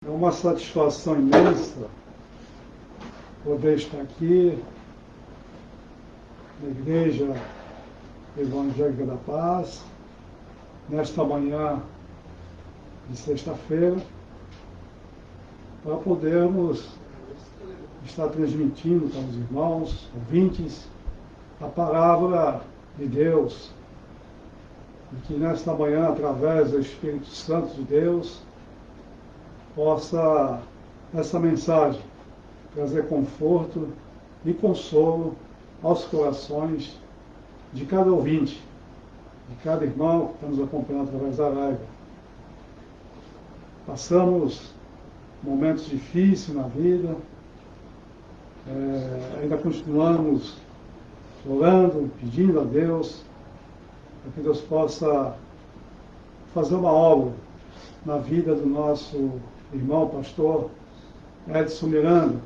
É uma satisfação imensa poder estar aqui na Igreja Evangélica da Paz, nesta manhã de sexta-feira, para podermos estar transmitindo para os irmãos, ouvintes, a palavra de Deus, e que nesta manhã, através do Espírito Santo de Deus, possa essa mensagem trazer conforto e consolo aos corações de cada ouvinte, de cada irmão que está nos acompanhando através da live. Passamos momentos difíceis na vida, ainda continuamos orando, pedindo a Deus, para que Deus possa fazer uma obra na vida do nosso irmão pastor Edson Miranda,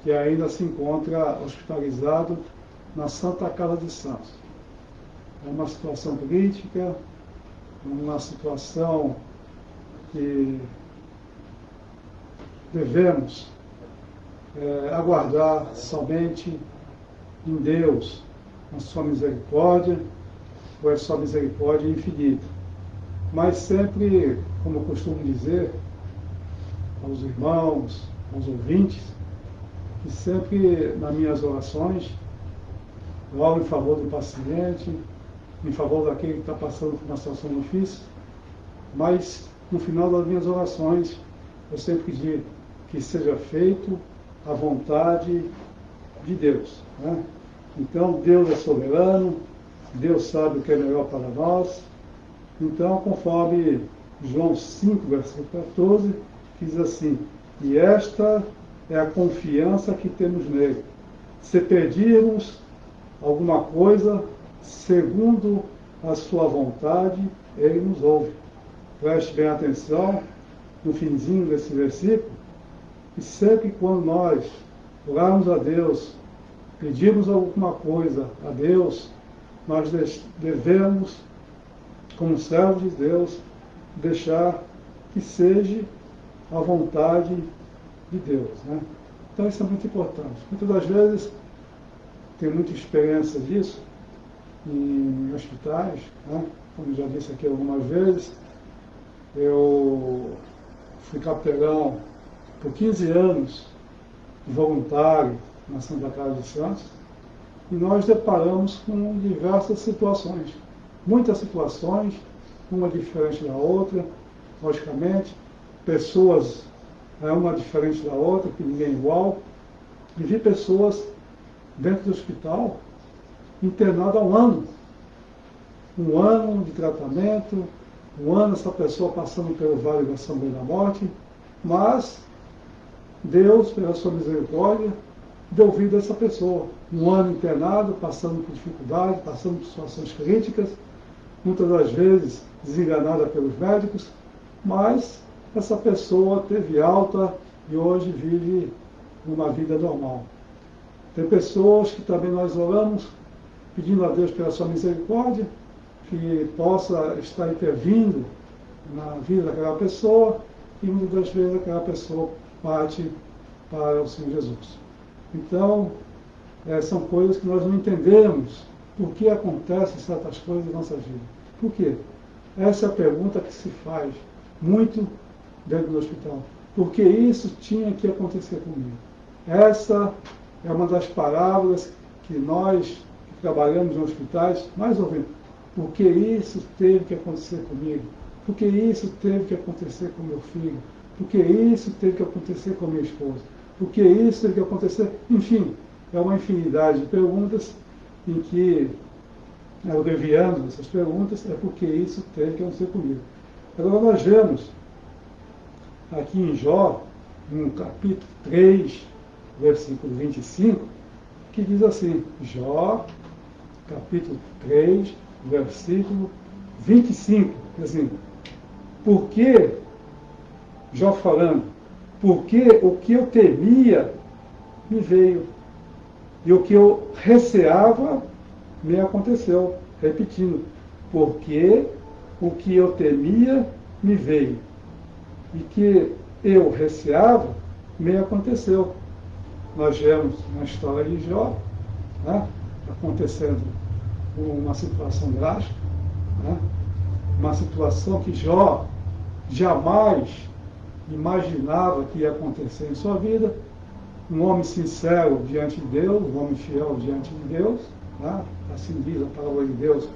que ainda se encontra hospitalizado na Santa Casa de Santos. É uma situação crítica, uma situação que devemos aguardar somente em Deus, na sua misericórdia, pois sua misericórdia é infinita. Mas sempre, como eu costumo dizer aos irmãos, aos ouvintes, que sempre nas minhas orações eu oro em favor do paciente, em favor daquele que está passando por uma situação difícil, mas no final das minhas orações eu sempre digo que seja feito a vontade de Deus, né? Então Deus é soberano, Deus sabe o que é melhor para nós. Então, conforme João 5, versículo 14, que diz assim: e esta é a confiança que temos nele. Se pedirmos alguma coisa segundo a sua vontade, ele nos ouve. Preste bem atenção no finzinho desse versículo, e sempre quando nós orarmos a Deus, pedirmos alguma coisa a Deus, nós devemos, como servos de Deus, deixar que seja a vontade de Deus, né? Então isso é muito importante. Muitas das vezes, tenho muita experiência disso em hospitais, né? Como já disse aqui algumas vezes, eu fui capelão por 15 anos, voluntário na Santa Casa de Santos, e nós deparamos com diversas situações, muitas situações, uma diferente da outra, logicamente, pessoas uma diferente da outra, que ninguém é igual, e vi pessoas dentro do hospital internadas há um ano de tratamento, um ano essa pessoa passando pelo vale da sombra da morte, mas Deus, pela sua misericórdia, deu vida a essa pessoa. Um ano internado, passando por dificuldades, passando por situações críticas, muitas das vezes desenganada pelos médicos, mas essa pessoa teve alta e hoje vive uma vida normal. Tem pessoas que também nós oramos, pedindo a Deus pela sua misericórdia, que possa estar intervindo na vida daquela pessoa, e muitas das vezes aquela pessoa parte para o Senhor Jesus. Então, são coisas que nós não entendemos por que acontecem certas coisas na nossa vida. Por quê? Essa é a pergunta que se faz muito dentro do hospital. Por que isso tinha que acontecer comigo? Essa é uma das palavras que nós, que trabalhamos em hospitais, mais ouvimos. Por que isso teve que acontecer comigo? Por que isso teve que acontecer com meu filho? Por que isso teve que acontecer com minha esposa? Por que isso teve que acontecer? Enfim, é uma infinidade de perguntas em que, abreviando essas perguntas, é porque isso teve que acontecer comigo. Agora nós vemos aqui em Jó, no capítulo 3, versículo 25, que diz assim, Jó, capítulo 3, versículo 25, diz assim, porque, Jó falando, porque o que eu temia me veio, e o que eu receava me aconteceu. Repetindo, porque o que eu temia me veio, e que eu receava, me aconteceu. Nós vemos na história de Jó, né, acontecendo uma situação drástica, né, uma situação que Jó jamais imaginava que ia acontecer em sua vida. Um homem sincero diante de Deus, um homem fiel diante de Deus, né, assim diz a palavra de Deus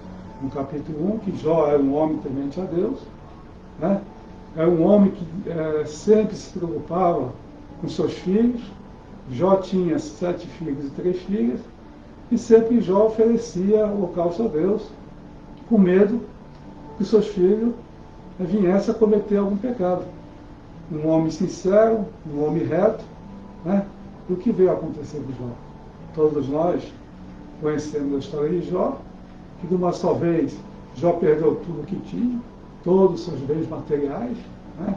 no capítulo 1, que Jó era um homem temente a Deus, né, era um homem que sempre se preocupava com seus filhos. Jó tinha 7 filhos e 3 filhas, e sempre Jó oferecia holocausto a Deus, com medo que seus filhos viessem a cometer algum pecado. Um homem sincero, um homem reto, né? E o que veio a acontecer com Jó? Todos nós conhecemos a história de Jó, que de uma só vez Jó perdeu tudo o que tinha, todos os seus bens materiais, né?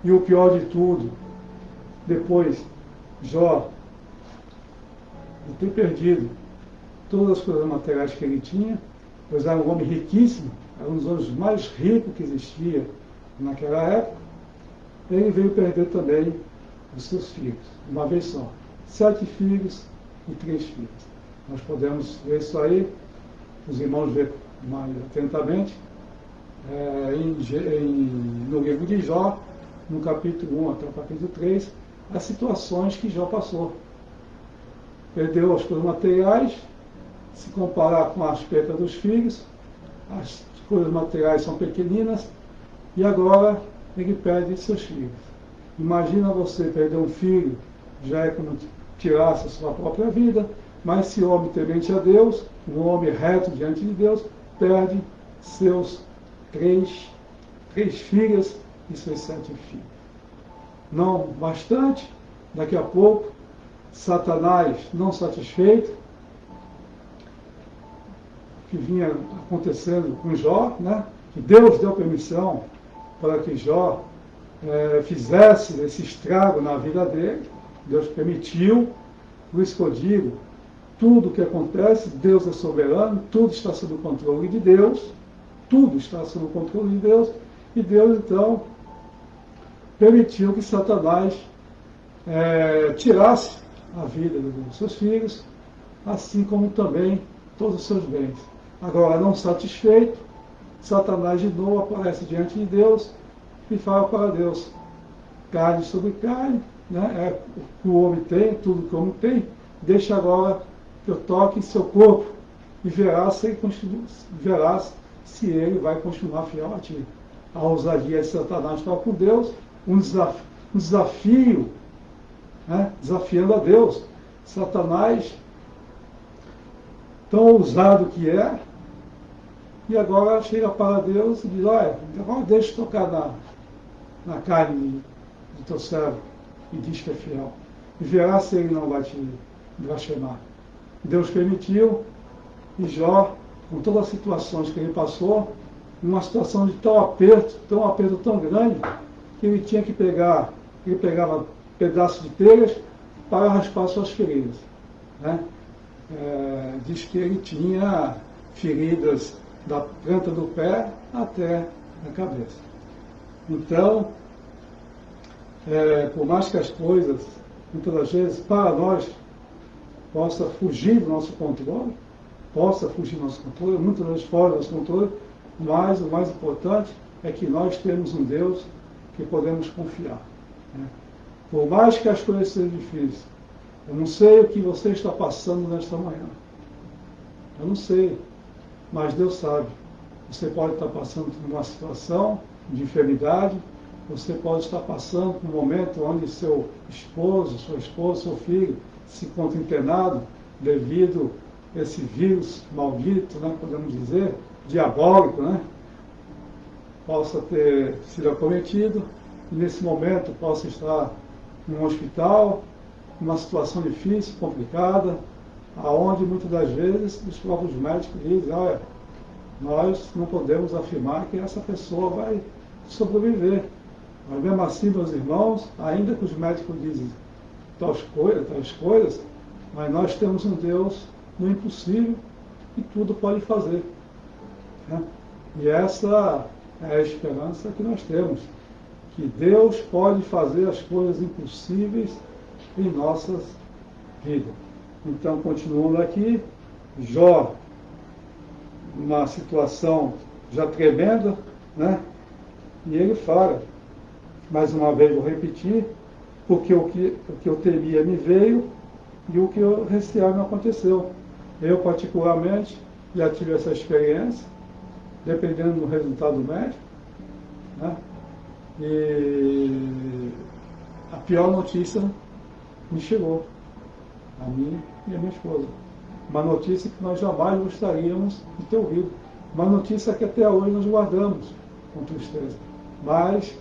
E o pior de tudo, depois Jó de ter perdido todas as coisas materiais que ele tinha, pois era um homem riquíssimo, era um dos homens mais ricos que existia naquela época, ele veio perder também os seus filhos, uma vez só. 7 filhos e 3 filhas. Nós podemos ver isso aí, os irmãos ver mais atentamente, no livro de Jó, no capítulo 1 até o capítulo 3, as situações que Jó passou. Perdeu as coisas materiais, se comparar com as perdas dos filhos, as coisas materiais são pequeninas, e agora ele perde seus filhos. Imagina você perder um filho, já é como tirasse a sua própria vida, mas esse homem temente a Deus, um homem reto diante de Deus, perde seus 3 filhas e seus 7 filhos. Não bastante, daqui a pouco, Satanás, não satisfeito, que vinha acontecendo com Jó, né? Que Deus deu permissão para que Jó fizesse esse estrago na vida dele. Deus permitiu. Por isso que eu digo, tudo que acontece, Deus é soberano, tudo está sob o controle de Deus, tudo está sob o controle de Deus, e Deus então permitiu que Satanás tirasse a vida dos seus filhos, assim como também todos os seus bens. Agora, não satisfeito, Satanás de novo aparece diante de Deus e fala para Deus: carne sobre carne, né? É o que o homem tem, tudo que o homem tem, deixa agora que eu toque em seu corpo e verás se ele vai continuar fiel a ti. A ousadia de Satanás para com Deus, um desafio, né? Desafiando a Deus. Satanás, tão ousado que é, e agora chega para Deus e diz: olha, agora deixa eu tocar na carne do teu servo, e diz que é fiel. E verá se ele não vai te blasfemar. Deus permitiu, e Jó, com todas as situações que ele passou, numa situação de tão aperto tão grande, que ele tinha que ele pegava pedaços de telhas para raspar suas feridas, né? Diz que ele tinha feridas da planta do pé até a cabeça. Então, por mais que as coisas, muitas das vezes, para nós, possa fugir do nosso controle, muitas vezes fora do nosso controle, mas o mais importante é que nós temos um Deus que podemos confiar, né? Por mais que as coisas sejam difíceis, eu não sei o que você está passando nesta manhã. Eu não sei, mas Deus sabe. Você pode estar passando por uma situação de enfermidade, você pode estar passando por um momento onde seu esposo, sua esposa, seu filho se encontra internado devido a esse vírus maldito, né, podemos dizer, diabólico, né, possa ter sido acometido, e nesse momento possa estar num hospital, numa situação difícil, complicada, aonde muitas das vezes os próprios médicos dizem: olha, nós não podemos afirmar que essa pessoa vai sobreviver. Mas mesmo assim, meus irmãos, ainda que os médicos dizem tais coisas, mas nós temos um Deus no impossível e tudo pode fazer, né? E essa é a esperança que nós temos, que Deus pode fazer as coisas impossíveis em nossas vidas. Então, continuando aqui, Jó, uma situação já tremenda, né? E ele fala, mais uma vez vou repetir, porque o que eu temia me veio e o que eu receava me aconteceu. Eu, particularmente, já tive essa experiência, dependendo do resultado médico, né? E a pior notícia me chegou, a mim e a minha esposa. Uma notícia que nós jamais gostaríamos de ter ouvido. Uma notícia que até hoje nós guardamos com tristeza. Mas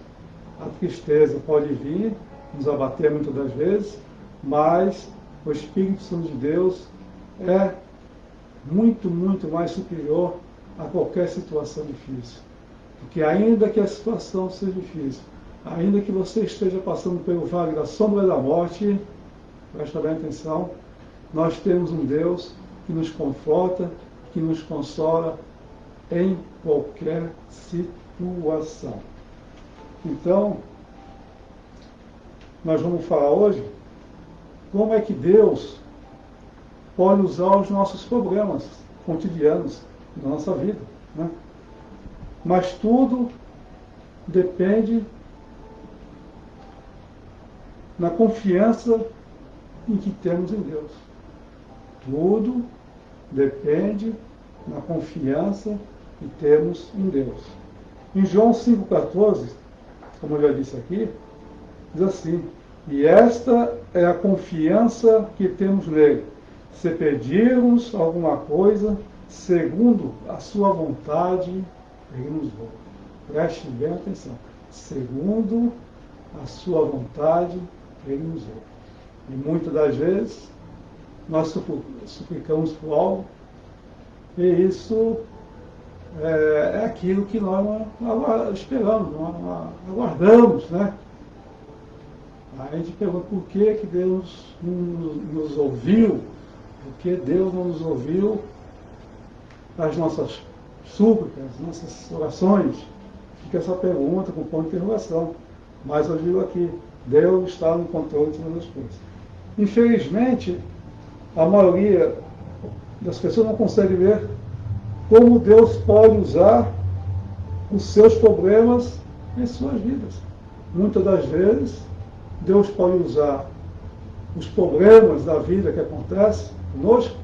a tristeza pode vir, nos abater muitas das vezes, mas o Espírito Santo de Deus é muito, muito mais superior a qualquer situação difícil. Porque ainda que a situação seja difícil, ainda que você esteja passando pelo vale da sombra da morte, presta bem atenção, nós temos um Deus que nos conforta, que nos consola em qualquer situação. Então, nós vamos falar hoje como é que Deus pode usar os nossos problemas cotidianos da nossa vida, né? Mas tudo depende na confiança em que temos em Deus. Tudo depende na confiança que temos em Deus. Em João 5,14, como eu já disse aqui, diz assim, e esta é a confiança que temos nele, se pedirmos alguma coisa, segundo a sua vontade, ele nos ouve. Preste bem atenção. Segundo a sua vontade, ele nos ouve. E muitas das vezes, nós suplicamos por algo, e isso é aquilo que nós esperamos, nós aguardamos, né? Aí a gente pergunta por que Deus não nos ouviu, por que Deus não nos ouviu as nossas súplicas, nossas orações. Fica essa pergunta com ponto de interrogação. Mas eu digo aqui, Deus está no controle de todas as coisas. Infelizmente, a maioria das pessoas não consegue ver como Deus pode usar os seus problemas em suas vidas. Muitas das vezes, Deus pode usar os problemas da vida que acontecem conosco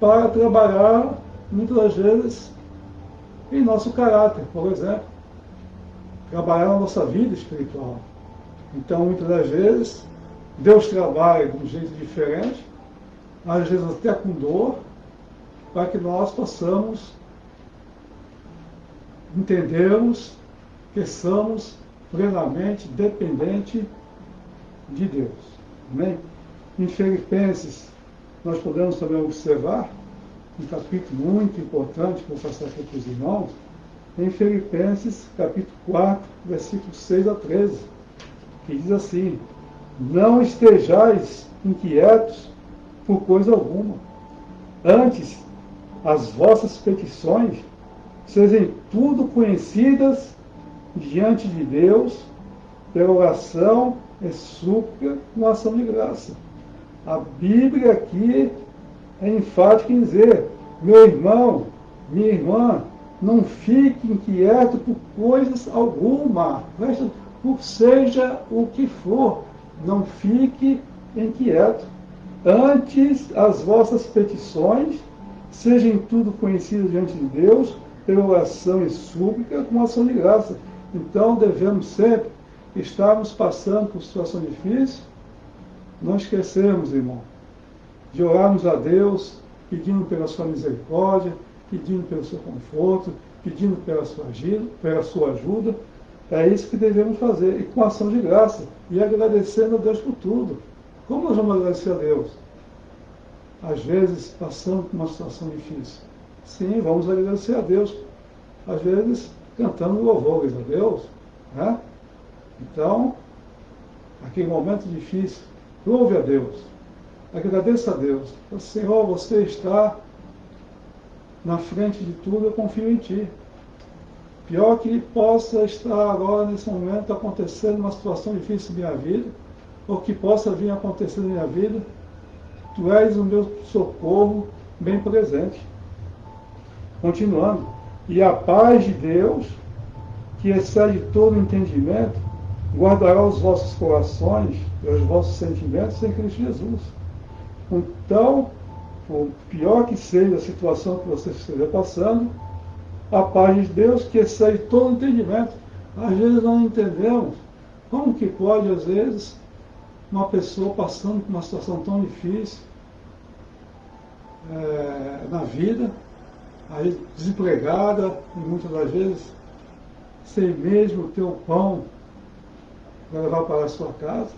para trabalhar, muitas das vezes, em nosso caráter, por exemplo. Trabalhar na nossa vida espiritual. Então, muitas das vezes, Deus trabalha de um jeito diferente, às vezes até com dor, para que nós possamos entendermos que somos plenamente dependentes de Deus. Amém? Em Filipenses, nós podemos também observar um capítulo muito importante que eu vou passar aqui para os irmãos, em Filipenses, capítulo 4, versículos 6 a 13, que diz assim, não estejais inquietos por coisa alguma, antes as vossas petições sejam tudo conhecidas diante de Deus pela oração e súplica com ação de graça. A Bíblia aqui é enfática em dizer, meu irmão, minha irmã, não fique inquieto por coisas alguma, por seja o que for, não fique inquieto. Antes as vossas petições sejam tudo conhecidas diante de Deus pela oração e súplica com ação de graça. Então devemos sempre estarmos passando por situação difícil, não esquecermos, irmão, de orarmos a Deus, pedindo pela sua misericórdia, pedindo pelo seu conforto, pedindo pela sua ajuda. É isso que devemos fazer, e com ação de graça, e agradecendo a Deus por tudo. Como nós vamos agradecer a Deus? Às vezes, passando por uma situação difícil. Sim, vamos agradecer a Deus. Às vezes, cantando louvores a Deus, né? Então, aquele momento difícil, louve a Deus, agradeça a Deus. Senhor, você está na frente de tudo, eu confio em Ti. pior que possa estar agora, nesse momento, acontecendo uma situação difícil na minha vida, ou que possa vir a acontecer na minha vida, tu és o meu socorro bem presente. Continuando. E a paz de Deus, que excede todo entendimento, guardará os vossos corações e os vossos sentimentos em Cristo Jesus. Então, por pior que seja a situação que você esteja passando, a paz de Deus, que excede todo entendimento. Às vezes não entendemos como que pode, às vezes, uma pessoa passando por uma situação tão difícil na vida, aí desempregada, e muitas das vezes sem mesmo ter o pão para levar para a sua casa.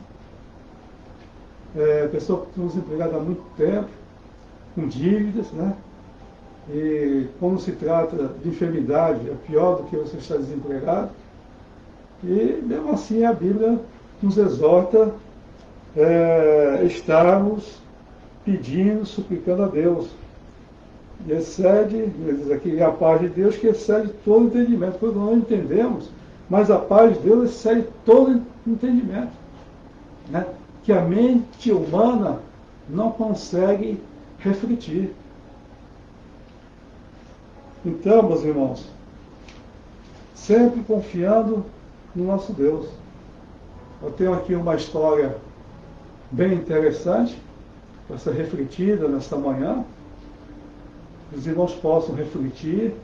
Pessoa que está desempregada há muito tempo, com dívidas, né? E como se trata de enfermidade, é pior do que você estar desempregado. E mesmo assim a Bíblia nos exorta estarmos pedindo, suplicando a Deus. E excede, diz aqui, a paz de Deus que excede todo entendimento. Quando não entendemos, mas a paz de Deus excede todo entendimento. Né? Que a mente humana não consegue refletir. Então, meus irmãos, sempre confiando no nosso Deus. Eu tenho aqui uma história bem interessante para ser refletida nesta manhã. Os irmãos possam refletir.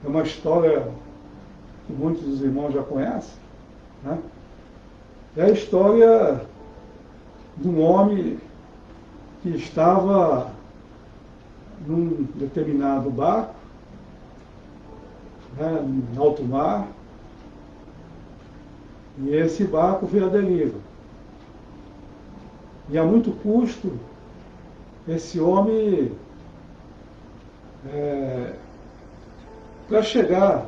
É uma história que muitos dos irmãos já conhecem. Né? É a história de um homem que estava num determinado barco, em alto mar, e esse barco veio à deriva. E a muito custo, esse homem, para chegar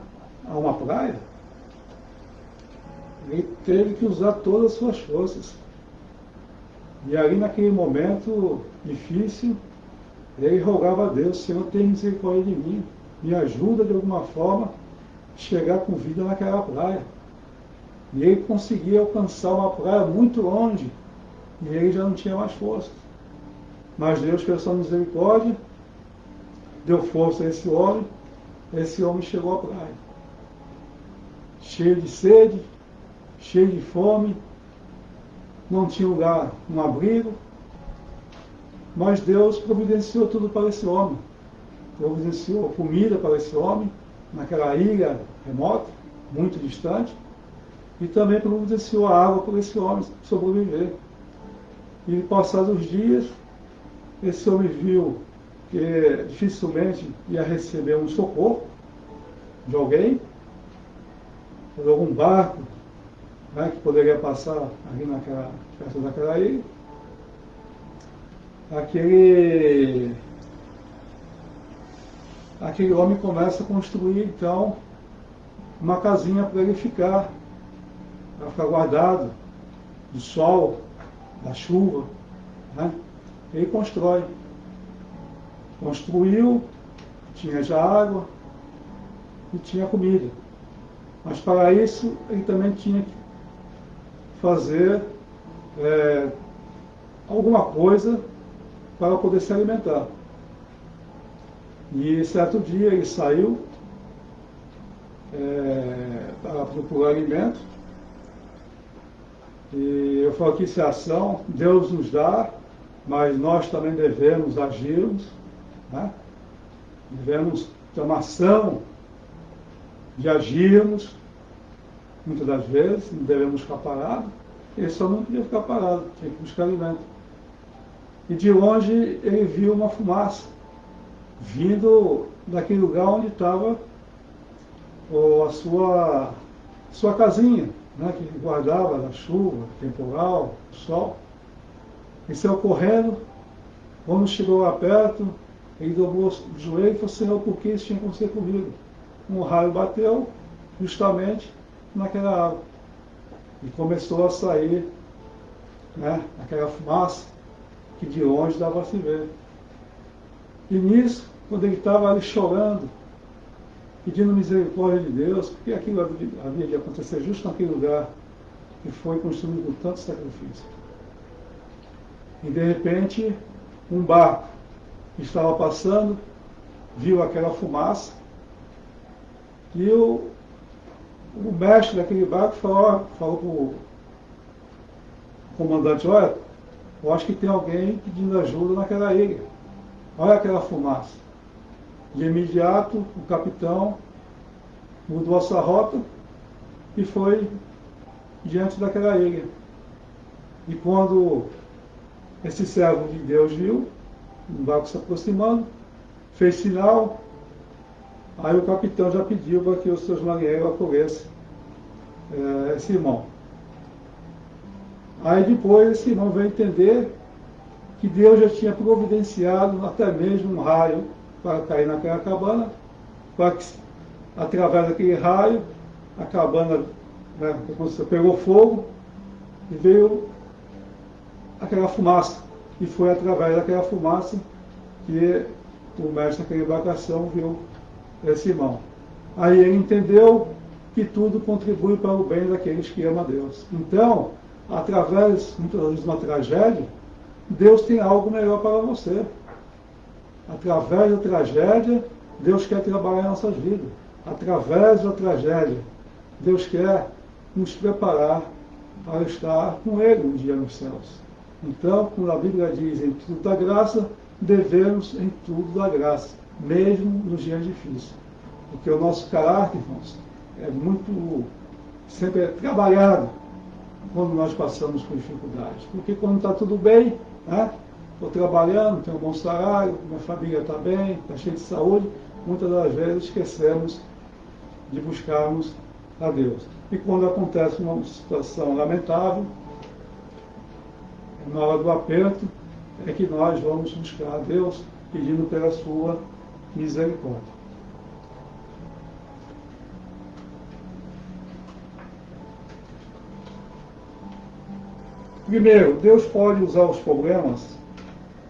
a uma praia, ele teve que usar todas as suas forças. E ali naquele momento difícil, ele rogava a Deus: Senhor, tem misericórdia de mim, me ajuda de alguma forma a chegar com vida naquela praia. E ele conseguia alcançar uma praia muito longe, e ele já não tinha mais força. Mas Deus, pela sua misericórdia, deu força a esse homem chegou à praia. Cheio de sede, cheio de fome, não tinha lugar, um abrigo, mas Deus providenciou tudo para esse homem. Providenciou comida para esse homem, naquela ilha remota, muito distante, e também providenciou a água para esse homem sobreviver. E passados os dias, esse homem viu que dificilmente ia receber um socorro de alguém, de algum barco, né, que poderia passar ali perto daquela ilha. Aquele homem começa a construir, então, uma casinha para ele ficar guardado do sol, da chuva. Né? Ele construiu, tinha já água e tinha comida. Mas para isso ele também tinha que fazer alguma coisa para poder se alimentar. E certo dia ele saiu para procurar alimento. E eu falo que isso é ação, Deus nos dá, mas nós também devemos agirmos, né? Devemos ter uma ação de agirmos, muitas das vezes, não devemos ficar parados. Ele só não podia ficar parado, tinha que buscar alimento. E de longe ele viu uma fumaça vindo daquele lugar onde estava a sua casinha, né, que ele guardava da chuva, temporal, sol. E saiu correndo. Quando chegou lá perto, ele dobrou o joelho e falou: Senhor, por que isso tinha que acontecer comigo? Um raio bateu justamente naquela água. E começou a sair, né, aquela fumaça que de longe dava a se ver. E nisso, quando ele estava ali chorando, pedindo misericórdia de Deus, porque aquilo havia de acontecer justo naquele lugar que foi construído com tanto sacrifício. E de repente, um barco que estava passando, viu aquela fumaça, e o mestre daquele barco falou para o comandante: olha, eu acho que tem alguém pedindo ajuda naquela ilha. Olha aquela fumaça. De imediato, o capitão mudou a sua rota e foi diante daquela ilha. E quando esse servo de Deus viu um barco se aproximando, fez sinal, aí o capitão já pediu para que os seus marinheiros acolhessem esse irmão. Aí depois esse irmão veio entender que Deus já tinha providenciado até mesmo um raio para cair naquela cabana, para que, através daquele raio, a cabana, né, pegou fogo e veio aquela fumaça. E foi através daquela fumaça que o mestre daquela embarcação viu esse irmão. Aí ele entendeu que tudo contribui para o bem daqueles que amam a Deus. Então, através, muitas vezes, de uma tragédia, Deus tem algo melhor para você. Através da tragédia, Deus quer trabalhar em nossas vidas. Através da tragédia, Deus quer nos preparar para estar com Ele um dia nos céus. Então, quando a Bíblia diz em tudo da graça, devemos em tudo da graça, mesmo nos dias difíceis. Porque o nosso caráter, irmãos, é muito, sempre é trabalhado quando nós passamos por dificuldades. Porque quando está tudo bem, né? Estou trabalhando, tenho um bom salário, minha família está bem, está cheia de saúde, muitas das vezes esquecemos de buscarmos a Deus. E quando acontece uma situação lamentável, na hora do aperto, é que nós vamos buscar a Deus pedindo pela sua misericórdia. Primeiro, Deus pode usar os problemas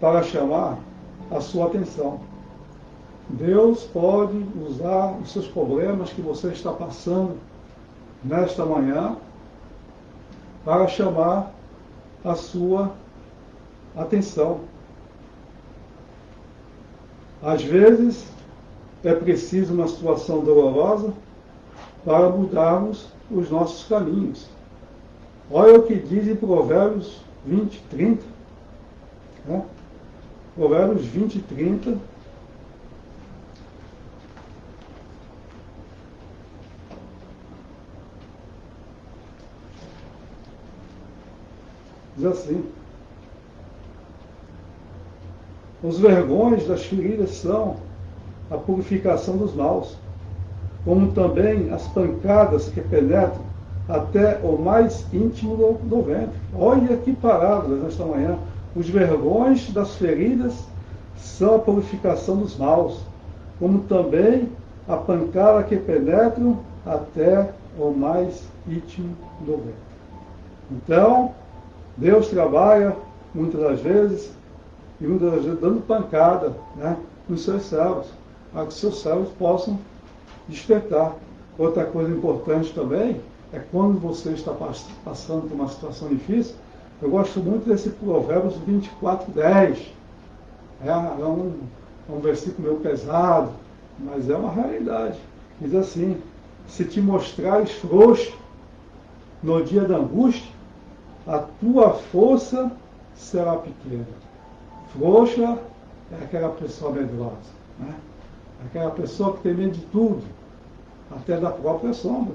para chamar a sua atenção. Deus pode usar os seus problemas que você está passando nesta manhã para chamar a sua atenção. Às vezes, é preciso uma situação dolorosa para mudarmos os nossos caminhos. Olha o que diz em Provérbios 20, 30. Né? Provérbios 20, 30. Diz assim: os vergões das feridas são a purificação dos maus, como também as pancadas que penetram até o mais íntimo do ventre. Olha que palavras nesta manhã. Os vergões das feridas são a purificação dos maus, como também a pancada que penetram até o mais íntimo do ventre. Então, Deus trabalha muitas das vezes, e muitas das vezes dando pancada, né, nos seus servos, para que os seus servos possam despertar. Outra coisa importante também é quando você está passando por uma situação difícil. Eu gosto muito desse Provérbios 24, 10. É um versículo meio pesado, mas é uma realidade. Diz assim: se te mostrares frouxo no dia da angústia, a tua força será pequena. Frouxa é aquela pessoa medrosa, né? Aquela pessoa que tem medo de tudo, até da própria sombra.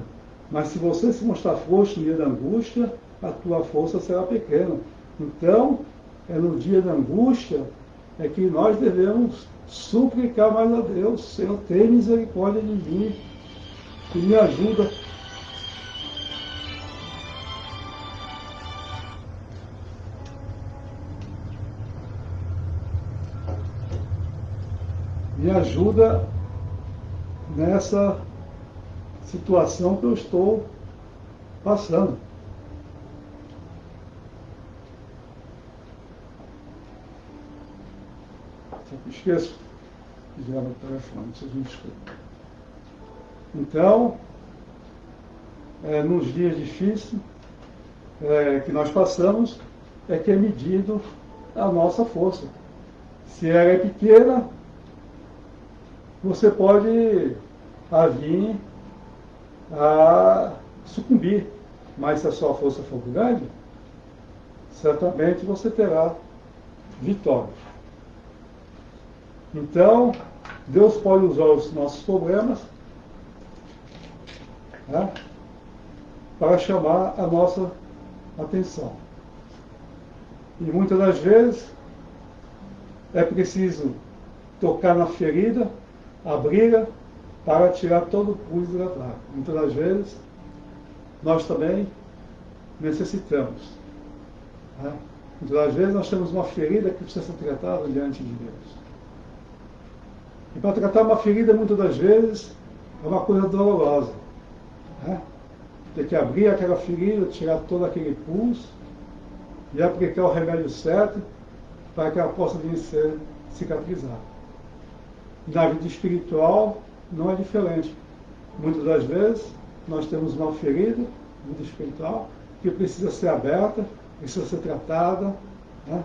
Mas se você se mostrar frouxo no dia da angústia, a tua força será pequena. Então, é no dia da angústia é que nós devemos suplicar mais a Deus: Senhor, tem misericórdia de mim e me ajuda. Me ajuda nessa situação que eu estou passando. Sempre esqueço de ligar meu telefone, vocês me desculpem. Então, nos dias difíceis que nós passamos, é que é medido a nossa força. Se ela é pequena, você pode vir a sucumbir. Mas se a sua força for grande, certamente você terá vitória. Então, Deus pode usar os nossos problemas, né, para chamar a nossa atenção. E muitas das vezes é preciso tocar na ferida, abri-la, para tirar todo o pus da placa. Muitas das vezes nós também necessitamos. Né? Muitas das vezes nós temos uma ferida que precisa ser tratada diante de Deus. E para tratar uma ferida, muitas das vezes, é uma coisa dolorosa. Né? Ter que abrir aquela ferida, tirar todo aquele pus e aplicar o remédio certo para que ela possa vir ser cicatrizada. Na vida espiritual não é diferente. Muitas das vezes nós temos uma ferida, vida espiritual, que precisa ser aberta, precisa ser tratada. Né?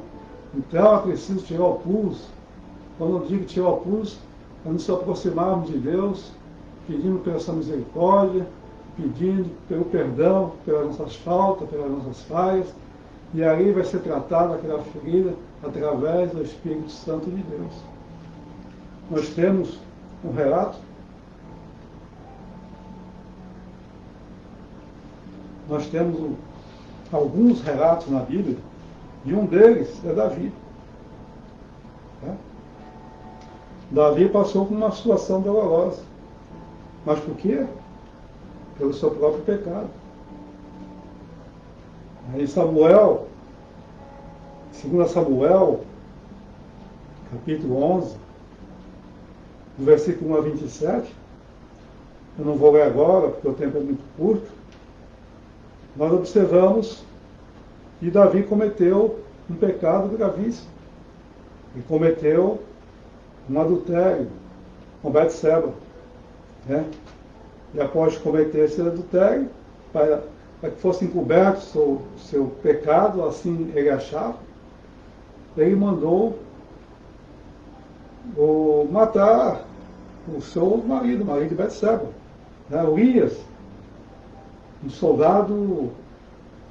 Então é preciso tirar o pus. Quando eu digo tirar o pus, é nos aproximarmos de Deus, pedindo pela sua misericórdia, pedindo pelo perdão, pelas nossas faltas, pelas nossas falhas, e aí vai ser tratada aquela ferida através do Espírito Santo de Deus. Nós temos um relato, alguns relatos na Bíblia, e um deles é Davi. Né? Davi passou por uma situação dolorosa. Mas por quê? Pelo seu próprio pecado. Aí Samuel, 2 Samuel, capítulo 11, do versículo 1 a 27, eu não vou ler agora, porque o tempo é muito curto, nós observamos que Davi cometeu um pecado gravíssimo. Ele cometeu um adultério com Betseba. Né? E após cometer esse adultério, para que fosse encoberto seu pecado, assim ele achava, ele mandou matar o seu marido, o marido de Betseba, né? Urias, um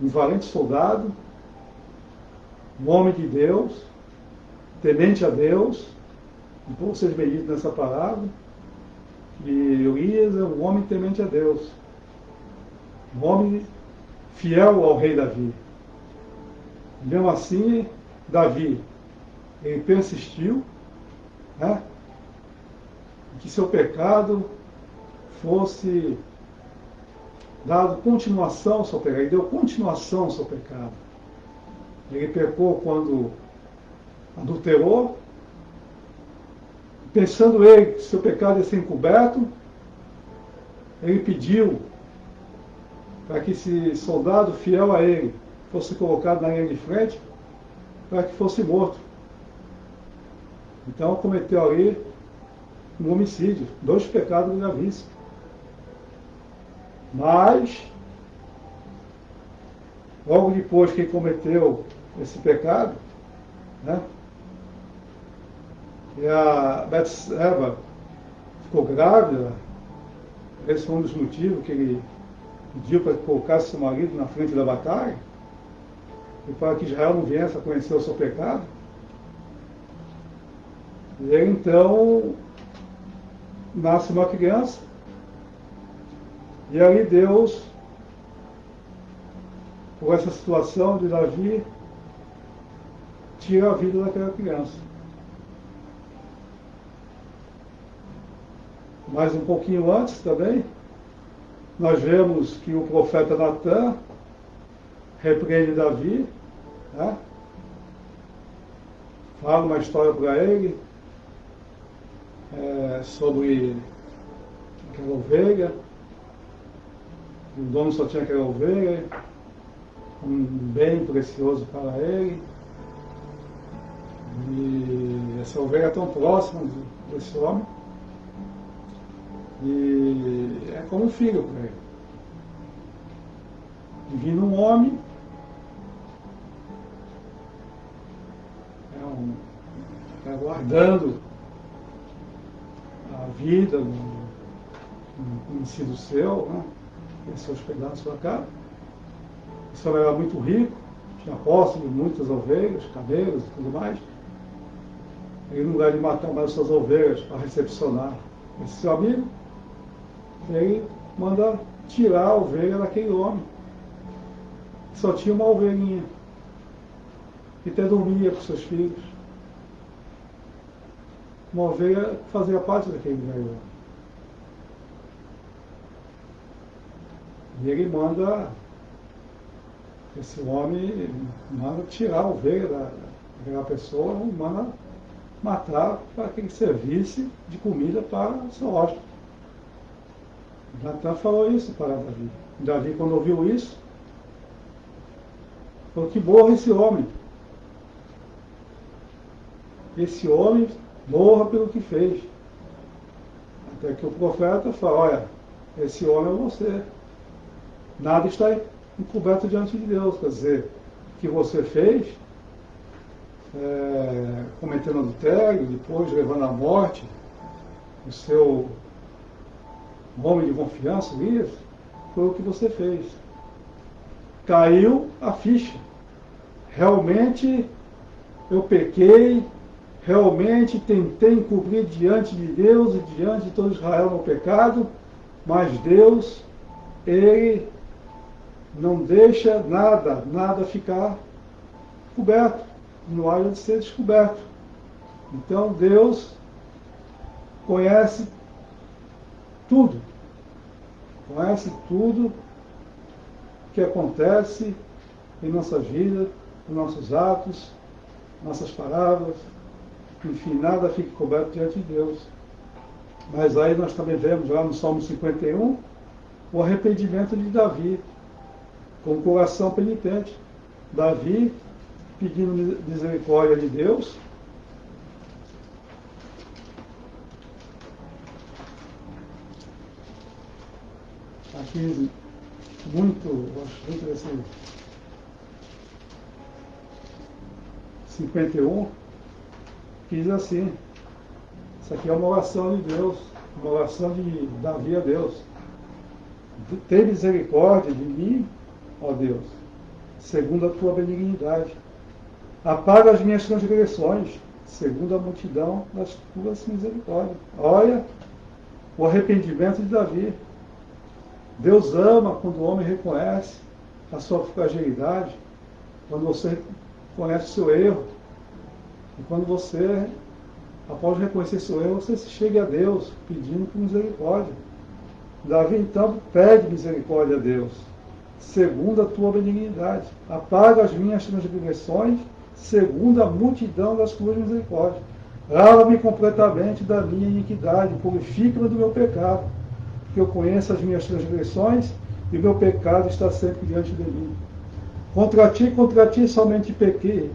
valente soldado, um homem de Deus, temente a Deus, depois vocês meditam nessa palavra, e Urias é um homem temente a Deus, um homem fiel ao rei Davi. Mesmo assim, Davi, ele persistiu, né, que seu pecado fosse dado continuação ao seu pecado. Ele deu continuação ao seu pecado. Ele pecou quando adulterou, pensando ele que seu pecado ia ser encoberto, ele pediu para que esse soldado fiel a ele fosse colocado na linha de frente para que fosse morto. Então cometeu ali um homicídio, 2 pecados gravíssimos. Mas, logo depois que ele cometeu esse pecado, né, e a Betseba ficou grávida, esse foi um dos motivos que ele pediu para que colocasse seu marido na frente da batalha, e para que Israel não viesse a conhecer o seu pecado. E ele, então, nasce uma criança, e aí Deus, por essa situação de Davi, tira a vida daquela criança. Mas um pouquinho antes também, nós vemos que o profeta Natan repreende Davi, né? Fala uma história para ele sobre aquela ovelha. O dono só tinha aquela ovelha, um bem precioso para ele. E essa ovelha é tão próxima desse homem. E é como um filho para ele. E vindo um homem, aguardando a vida no conhecido seu, né? Ia se hospedar na sua casa. O senhor era muito rico, tinha posse de muitas ovelhas, camelos e tudo mais. E no lugar de matar mais suas ovelhas para recepcionar esse seu amigo, ele manda tirar a ovelha daquele homem. Só tinha uma ovelhinha. E até dormia com seus filhos. Uma ovelha que fazia parte daquele velho homem. E ele manda, esse homem manda tirar a ovelha daquela pessoa, manda matar para que ele servisse de comida para o seu hóspede. Natan falou isso para Davi. Davi, quando ouviu isso, falou que morra esse homem. Esse homem morra pelo que fez. Até que o profeta fala, olha, esse homem é você. Nada está encoberto diante de Deus. Quer dizer, o que você fez, cometendo adultério, depois levando à morte o seu homem de confiança, Urias, foi o que você fez. Caiu a ficha. Realmente eu pequei, realmente tentei encobrir diante de Deus e diante de todo Israel no pecado, mas Deus, Ele não deixa nada ficar coberto, não há de ser descoberto. Então Deus conhece tudo que acontece em nossas vidas, em nossos atos, nossas palavras, enfim, nada fica coberto diante de Deus. Mas aí nós também vemos lá no Salmo 51 o arrependimento de Davi, com o coração penitente. Davi pedindo misericórdia de Deus. Aqui, acho muito desse 51, que diz assim, isso aqui é uma oração de Deus, uma oração de Davi a Deus. Tem misericórdia de mim, ó Deus, segundo a tua benignidade. Apaga as minhas transgressões, segundo a multidão das tuas misericórdias. Olha o arrependimento de Davi. Deus ama quando o homem reconhece a sua fragilidade, quando você reconhece o seu erro. E quando você, após reconhecer seu erro, você se chega a Deus pedindo por misericórdia. Davi então pede misericórdia a Deus, segundo a tua benignidade. Apaga as minhas transgressões, segundo a multidão das tuas misericórdias. Lava-me completamente da minha iniquidade, purifica-me do meu pecado, porque eu conheço as minhas transgressões e o meu pecado está sempre diante de mim. Contra ti somente pequei,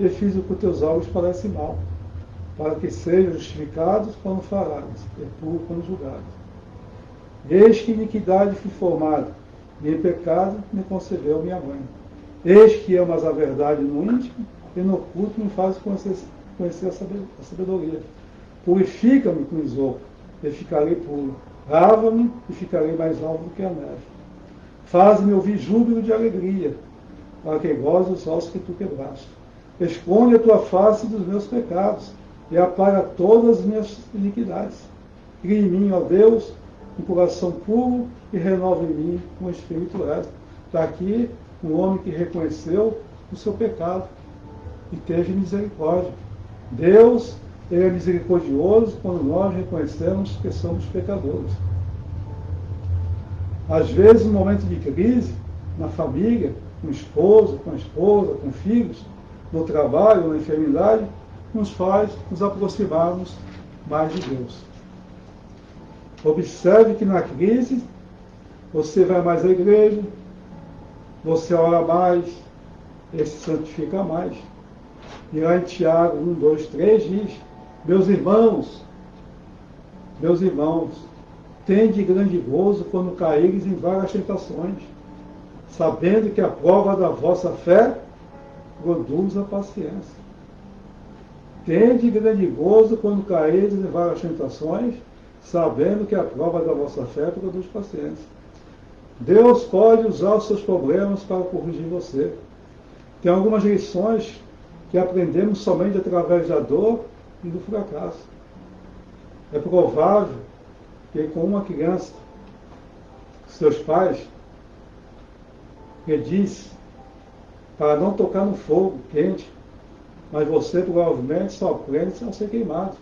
e fiz o que os teus olhos parecem mal, para que sejam justificados quando falares, e puro quando julgares. Eis que iniquidade fui formado, e em pecado me concebeu minha mãe. Eis que amas a verdade no íntimo, e no oculto me fazes conhecer a sabedoria. Purifica-me com isopo, e ficarei puro. Lava-me, e ficarei mais alvo do que a neve. Faz-me ouvir júbilo de alegria, para que goze os ossos que tu quebraste. Esconde a tua face dos meus pecados, e apaga todas as minhas iniquidades. Cria em mim, ó Deus, um coração puro, e renova em mim um espírito reto. Está aqui um homem que reconheceu o seu pecado e teve misericórdia. Deus, Ele é misericordioso quando nós reconhecemos que somos pecadores. Às vezes, no momento de crise, na família, com o esposo, com a esposa, com filhos, no trabalho, na enfermidade, nos faz nos aproximarmos mais de Deus. Observe que na crise, você vai mais à igreja, você ora mais, ele se santifica mais. E lá em Tiago 1, 2, 3 diz, meus irmãos, Tende grande gozo quando caíres em várias tentações, sabendo que a prova da vossa fé produz a paciência. Tende grande gozo quando caíres em várias tentações, sabendo que a prova da vossa fé produz paciência. Deus pode usar os seus problemas para corrigir você. Tem algumas lições que aprendemos somente através da dor e do fracasso. É provável que com uma criança, seus pais lhe disse para não tocar no fogo quente, mas você provavelmente só aprende se não ser queimado.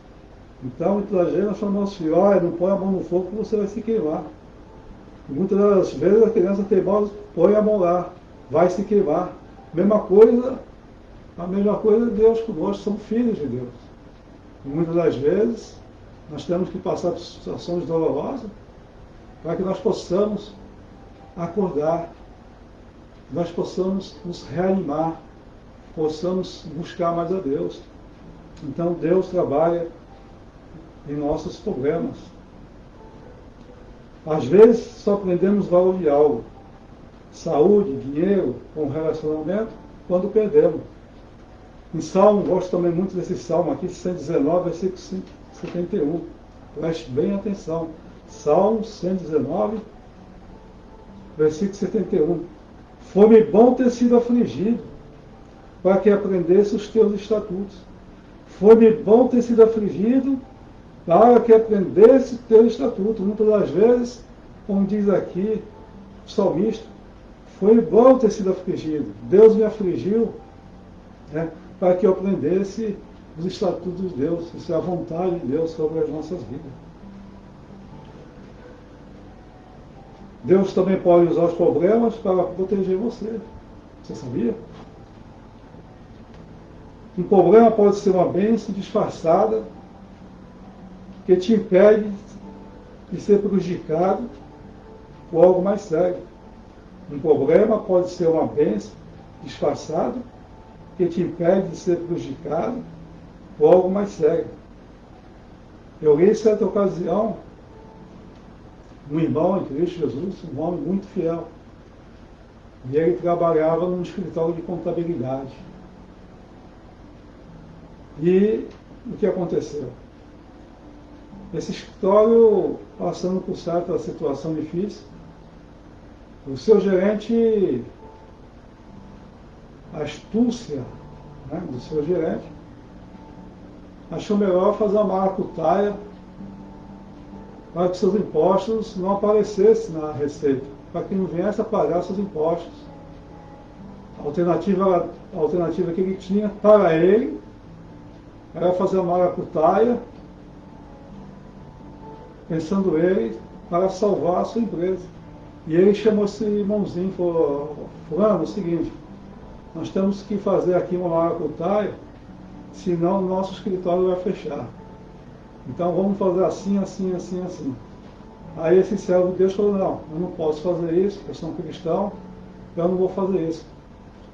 Então, muitas das vezes nós falamos aos filhos, olha, não põe a mão no fogo que você vai se queimar. E muitas das vezes a criança teimosa põe a mão lá, vai se queimar. A mesma coisa Deus conosco, somos filhos de Deus. E muitas das vezes nós temos que passar por situações dolorosas para que nós possamos acordar, nós possamos nos reanimar, possamos buscar mais a Deus. Então Deus trabalha em nossos problemas. Às vezes só aprendemos o valor de algo, saúde, dinheiro, ou um relacionamento, quando perdemos. Em Salmo, gosto também muito desse Salmo aqui, 119, versículo 71. Preste bem atenção. Salmo 119, versículo 71. Foi-me bom ter sido afligido, para que aprendesse os teus estatutos. Foi-me bom ter sido afligido, para que aprendesse os teus estatutos. Muitas das vezes, como diz aqui o salmista, foi bom ter sido afligido. Deus me afligiu, para que eu aprendesse os estatutos de Deus. Isso é a vontade de Deus sobre as nossas vidas. Deus também pode usar os problemas para proteger você. Você sabia? Um problema pode ser uma bênção disfarçada que te impede de ser prejudicado por algo mais sério. Um problema pode ser uma bênção disfarçada que te impede de ser prejudicado por algo mais sério. Eu li em certa ocasião um irmão em Cristo Jesus, um homem muito fiel. E ele trabalhava num escritório de contabilidade. E o que aconteceu? Esse escritório, passando por certa situação difícil, o seu gerente, a astúcia do seu gerente, achou melhor fazer uma maracutaia para que seus impostos não aparecessem na receita, para que não viesse a pagar seus impostos. A alternativa que ele tinha para ele era fazer a maracutaia, pensando ele, para salvar a sua empresa. E ele chamou esse irmãozinho e falou, fulano, é o seguinte, nós temos que fazer aqui uma maracutaia, senão o nosso escritório vai fechar. Então vamos fazer assim, assim, assim, assim. Aí esse servo de Deus falou, não, eu não posso fazer isso, eu sou um cristão, eu não vou fazer isso.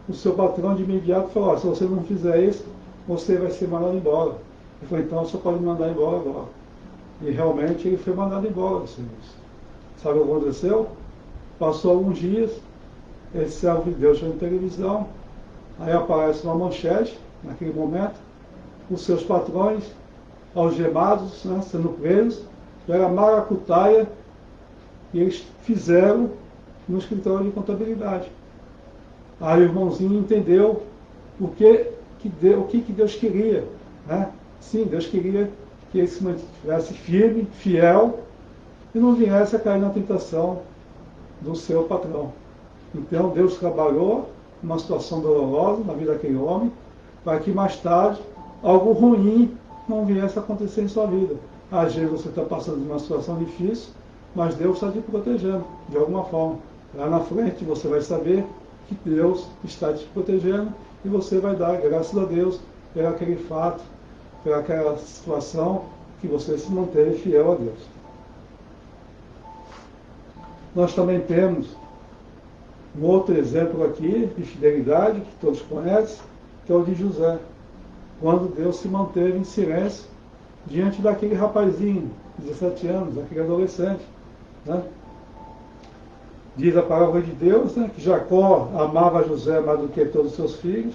O seu patrão de imediato falou, se você não fizer isso, você vai ser mandado embora. Ele falou, então você pode me mandar embora agora. E realmente ele foi mandado embora do serviço. Sabe o que aconteceu? Passou alguns dias, esse servo de Deus foi na televisão, aí aparece uma manchete, naquele momento, os seus patrões algemados, sendo presos, era maracutaia, e eles fizeram no escritório de contabilidade. Aí o irmãozinho entendeu o que Deus queria. Sim, Deus queria que ele se mantivesse firme, fiel, e não viesse a cair na tentação do seu patrão. Então Deus trabalhou uma situação dolorosa na vida daquele homem, para que mais tarde algo ruim não viesse a acontecer em sua vida. Às vezes você está passando por uma situação difícil, mas Deus está te protegendo, de alguma forma. Lá na frente você vai saber que Deus está te protegendo e você vai dar graças a Deus por aquele fato, por aquela situação que você se manteve fiel a Deus. Nós também temos um outro exemplo aqui de fidelidade, que todos conhecem, que é o de José. Quando Deus se manteve em silêncio diante daquele rapazinho, 17 anos, daquele adolescente, Né? Diz a palavra de Deus, né, que Jacó amava José mais do que todos os seus filhos,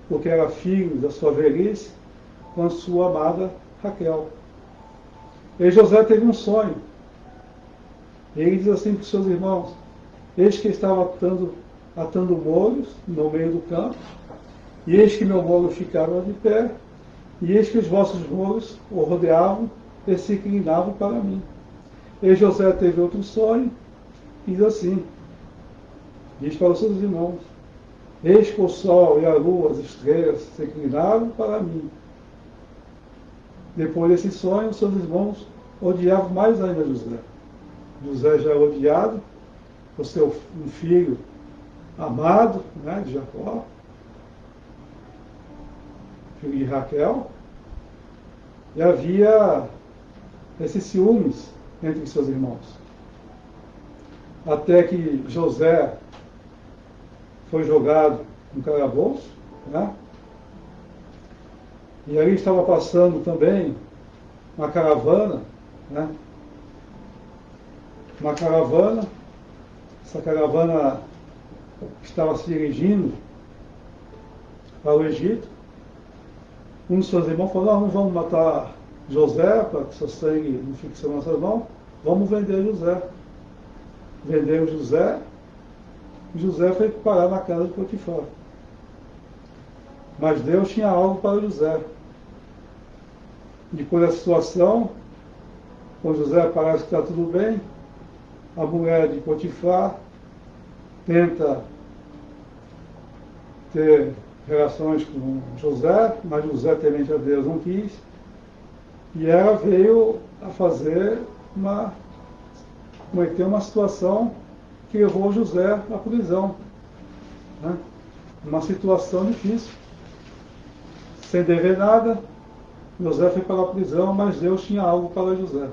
porque era filho da sua velhice, com a sua amada Raquel. E José teve um sonho. Ele diz assim para os seus irmãos: eis que estava atando molhos no meio do campo, e eis que meu molho ficava de pé, e eis que os vossos molhos o rodeavam e se inclinavam para mim. E José teve outro sonho, e diz assim, diz para os seus irmãos: eis que o sol e a lua, as estrelas, se inclinavam para mim. Depois desse sonho, seus irmãos odiavam mais ainda José. José já é odiado por ser um filho amado, né, de Jacó, filho de Raquel, e havia esses ciúmes entre seus irmãos. Até que José foi jogado no calabouço, né? E ali estava passando também uma caravana, né? Uma caravana, essa caravana estava se dirigindo para o Egito. Um dos seus irmãos falou: não vamos matar José para que seu sangue não fique sobre nossas mãos, vamos vender José. Vendeu José, e José foi parar na casa de Potifar. Mas Deus tinha algo para José. Depois da situação, quando José parece que está tudo bem, a mulher de Potifar tenta ter relações com José, mas José, temente a Deus, não quis. E ela veio a fazer cometer uma situação que levou José à prisão. Né? Uma situação difícil. Sem dever nada, José foi para a prisão, mas Deus tinha algo para José.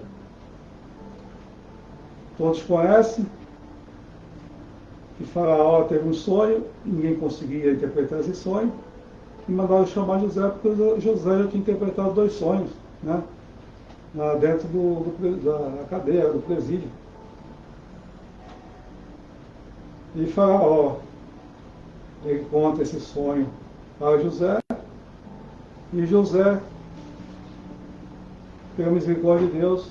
Todos conhecem que Faraó teve um sonho, ninguém conseguia interpretar esse sonho, e mandaram chamar José, porque José já tinha interpretado 2 sonhos, né? Lá dentro da cadeia, do presídio. E Faraó, ele conta esse sonho para José, e José, pela misericórdia de Deus,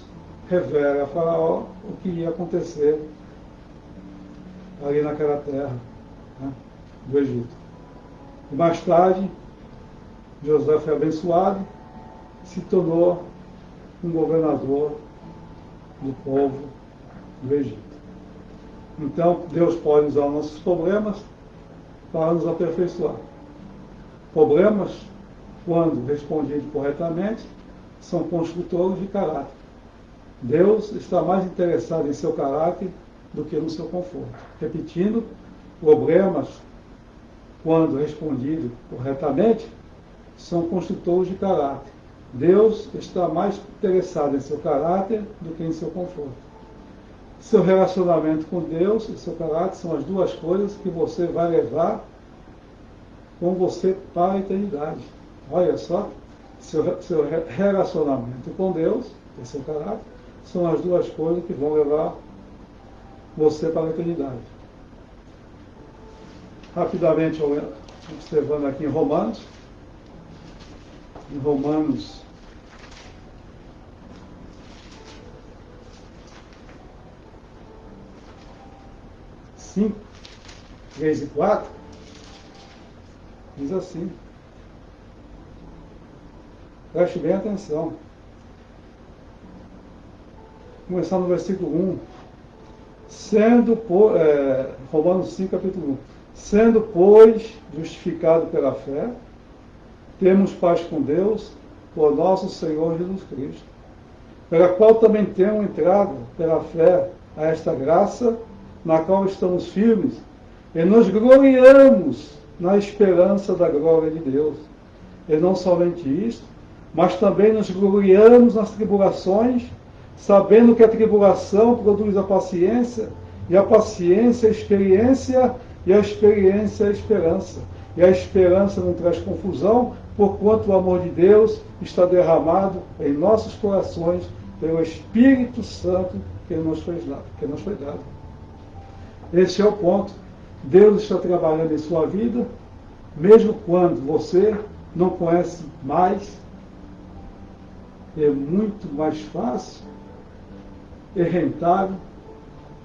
revela a Faraó o que ia acontecer ali naquela terra, né, do Egito. E mais tarde, José foi abençoado e se tornou um governador do povo do Egito. Então, Deus pode usar nossos problemas para nos aperfeiçoar. Problemas, quando respondidos corretamente, são construtores de caráter. Deus está mais interessado em seu caráter do que no seu conforto. Repetindo, problemas, quando respondidos corretamente, são construtores de caráter. Deus está mais interessado em seu caráter do que em seu conforto. Seu relacionamento com Deus e seu caráter são as 2 coisas que você vai levar com você para a eternidade. Olha só, seu relacionamento com Deus e seu caráter são as 2 coisas que vão levar você para a eternidade. Rapidamente, observando aqui em Romanos 5, 3 e 4, diz assim, preste bem atenção. Começar no versículo 1. Romanos 5, capítulo 1. Sendo, pois, justificado pela fé, temos paz com Deus, por nosso Senhor Jesus Cristo, pela qual também temos entrado pela fé a esta graça, na qual estamos firmes, e nos gloriamos na esperança da glória de Deus. E não somente isto, mas também nos gloriamos nas tribulações, sabendo que a tribulação produz a paciência, e a paciência a experiência, e a experiência a esperança. E a esperança não traz confusão, porquanto o amor de Deus está derramado em nossos corações pelo Espírito Santo que nos foi dado. Esse é o ponto. Deus está trabalhando em sua vida, mesmo quando você não conhece mais. É muito mais fácil e rentável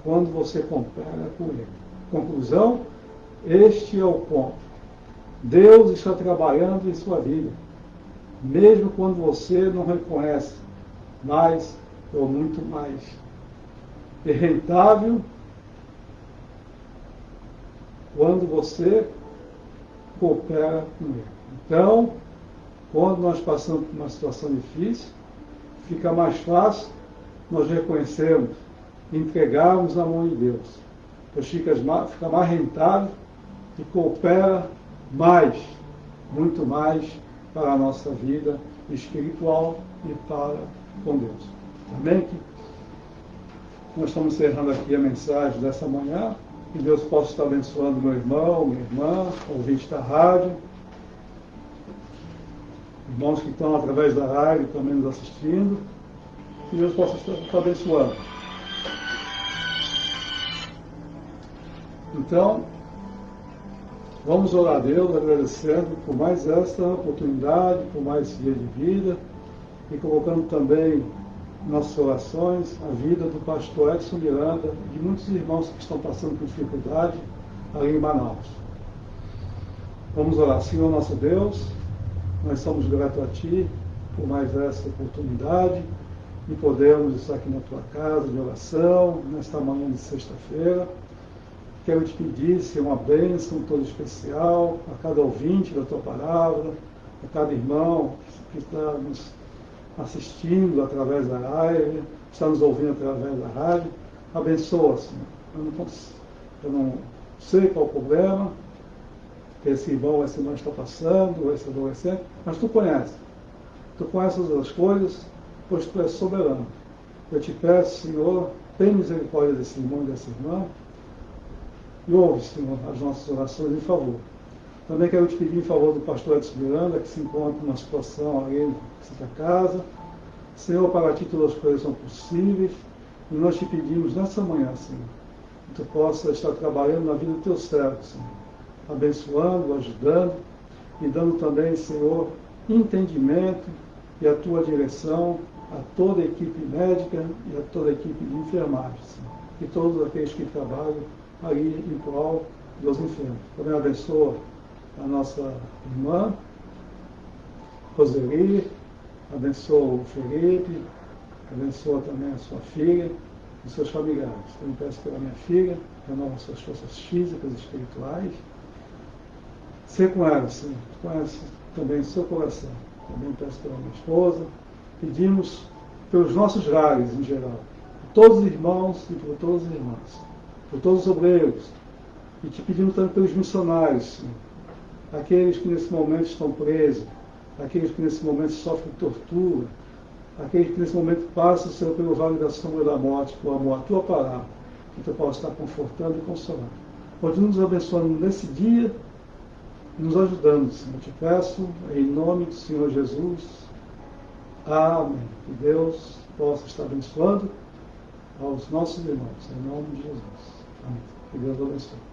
quando você coopera com Ele. Conclusão, este é o ponto. Deus está trabalhando em sua vida, mesmo quando você não reconhece mais ou muito mais. É rentável quando você coopera com Ele. Então, quando nós passamos por uma situação difícil, fica mais fácil nós reconhecermos, entregarmos na mão de Deus. Pois fica mais rentável e coopera mais, muito mais para a nossa vida espiritual e para com Deus. Amém? Nós estamos encerrando aqui a mensagem dessa manhã. Que Deus possa estar abençoando meu irmão, minha irmã, ouvinte da rádio, irmãos que estão através da rádio também nos assistindo. Que Deus possa estar abençoando. Então, vamos orar a Deus, agradecendo por mais esta oportunidade, por mais esse dia de vida, e colocando também em nossas orações a vida do pastor Edson Miranda e de muitos irmãos que estão passando por dificuldade ali em Manaus. Vamos orar. Senhor nosso Deus, nós somos gratos a Ti por mais essa oportunidade e podermos estar aqui na Tua casa de oração, nesta manhã de sexta-feira. Quero te pedir, Senhor, uma bênção toda especial a cada ouvinte da Tua palavra, a cada irmão que está nos assistindo através da live, está nos ouvindo através da rádio. Abençoa, Senhor. Eu não sei qual o problema que esse irmão, essa irmã está passando, ou esse adolescente, mas Tu conheces. Tu conheces as coisas, pois Tu és soberano. Eu te peço, Senhor, tem misericórdia desse irmão e dessa irmã, e ouve, Senhor, as nossas orações em favor. Também quero te pedir em favor do pastor Edson Miranda, que se encontra numa situação ali em Santa Casa. Senhor, para Ti todas as coisas são possíveis, e nós te pedimos nessa manhã, Senhor, que Tu possa estar trabalhando na vida do Teu servo, Senhor, abençoando, ajudando, e dando também, Senhor, entendimento e a Tua direção a toda a equipe médica e a toda a equipe de enfermagem, Senhor, e todos aqueles que trabalham ali em prol dos enfermos. Também abençoa a nossa irmã Roseli, abençoa o Felipe, abençoa também a sua filha e seus familiares. Também peço pela minha filha, renova suas forças físicas e espirituais. Ser com ela, Senhor, conhece também o seu coração. Também peço pela minha esposa. Pedimos pelos nossos lares em geral, por todos os irmãos e por todas as irmãs, por todos os obreiros, e te pedimos também pelos missionários, Senhor, aqueles que nesse momento estão presos, aqueles que nesse momento sofrem tortura, aqueles que nesse momento passam, Senhor, pelo vale da sombra da morte, por amor à Tua palavra, que Tu possa estar confortando e consolando. Continua nos abençoando nesse dia e nos ajudando, Senhor. Eu te peço, em nome do Senhor Jesus. Amém. Que Deus possa estar abençoando aos nossos irmãos, em nome de Jesus. Amém. Que Deus abençoe.